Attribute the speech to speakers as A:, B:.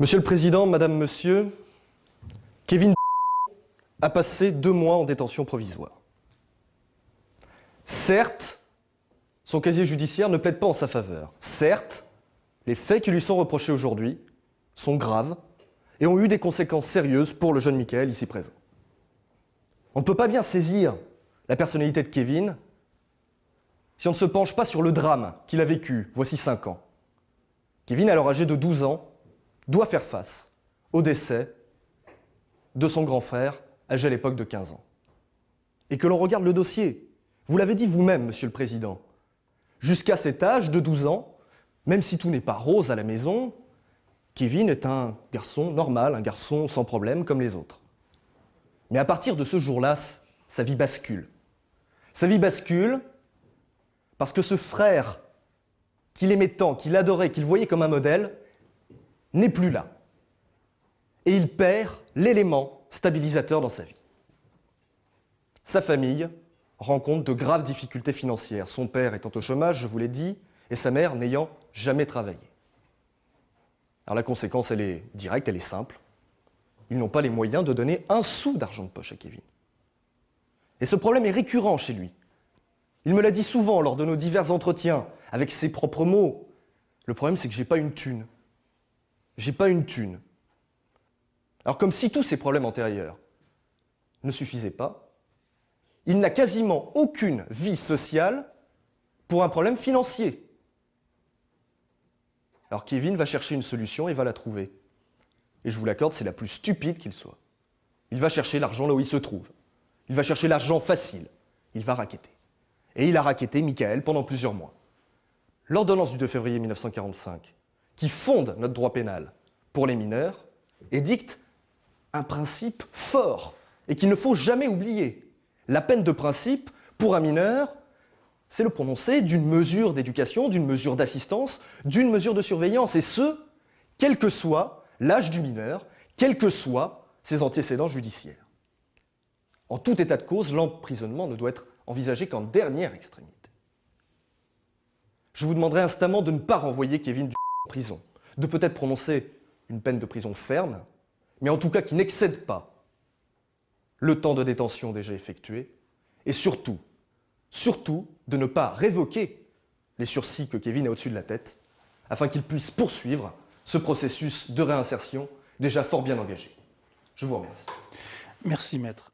A: Monsieur le Président, Madame, Monsieur, Kevin a passé 2 mois en détention provisoire. Certes, son casier judiciaire ne plaide pas en sa faveur. Certes, les faits qui lui sont reprochés aujourd'hui sont graves et ont eu des conséquences sérieuses pour le jeune Michael ici présent. On ne peut pas bien saisir la personnalité de Kevin si on ne se penche pas sur le drame qu'il a vécu voici 5 ans. Kevin, alors âgé de 12 ans, doit faire face au décès de son grand frère, âgé à l'époque de 15 ans. Et que l'on regarde le dossier, vous l'avez dit vous-même, Monsieur le Président, jusqu'à cet âge de 12 ans, même si tout n'est pas rose à la maison, Kevin est un garçon normal, un garçon sans problème comme les autres. Mais à partir de ce jour-là, sa vie bascule. Sa vie bascule parce que ce frère qu'il aimait tant, qu'il adorait, qu'il voyait comme un modèle, n'est plus là. Et il perd l'élément stabilisateur dans sa vie. Sa famille rencontre de graves difficultés financières. Son père étant au chômage, je vous l'ai dit, et sa mère n'ayant jamais travaillé. Alors la conséquence, elle est directe, elle est simple. Ils n'ont pas les moyens de donner un sou d'argent de poche à Kevin. Et ce problème est récurrent chez lui. Il me l'a dit souvent lors de nos divers entretiens, avec ses propres mots. Le problème, c'est que j'ai pas une thune. J'ai pas une thune. Alors comme si tous ces problèmes antérieurs ne suffisaient pas, il n'a quasiment aucune vie sociale pour un problème financier. Alors Kevin va chercher une solution et va la trouver. Et je vous l'accorde, c'est la plus stupide qu'il soit. Il va chercher l'argent là où il se trouve. Il va chercher l'argent facile. Il va racketter. Et il a racketté Michael pendant plusieurs mois. L'ordonnance du 2 février 1945, qui fonde notre droit pénal pour les mineurs, édicte un principe fort et qu'il ne faut jamais oublier. La peine de principe, pour un mineur, c'est le prononcé d'une mesure d'éducation, d'une mesure d'assistance, d'une mesure de surveillance, et ce, quel que soit l'âge du mineur, quels que soient ses antécédents judiciaires. En tout état de cause, l'emprisonnement ne doit être envisagé qu'en dernière extrémité. Je vous demanderai instamment de ne pas renvoyer Kevin en prison, de peut-être prononcer une peine de prison ferme, mais en tout cas qui n'excède pas le temps de détention déjà effectué, et surtout de ne pas révoquer les sursis que Kevin a au-dessus de la tête, afin qu'il puisse poursuivre ce processus de réinsertion déjà fort bien engagé. Je vous remercie.
B: Merci, maître.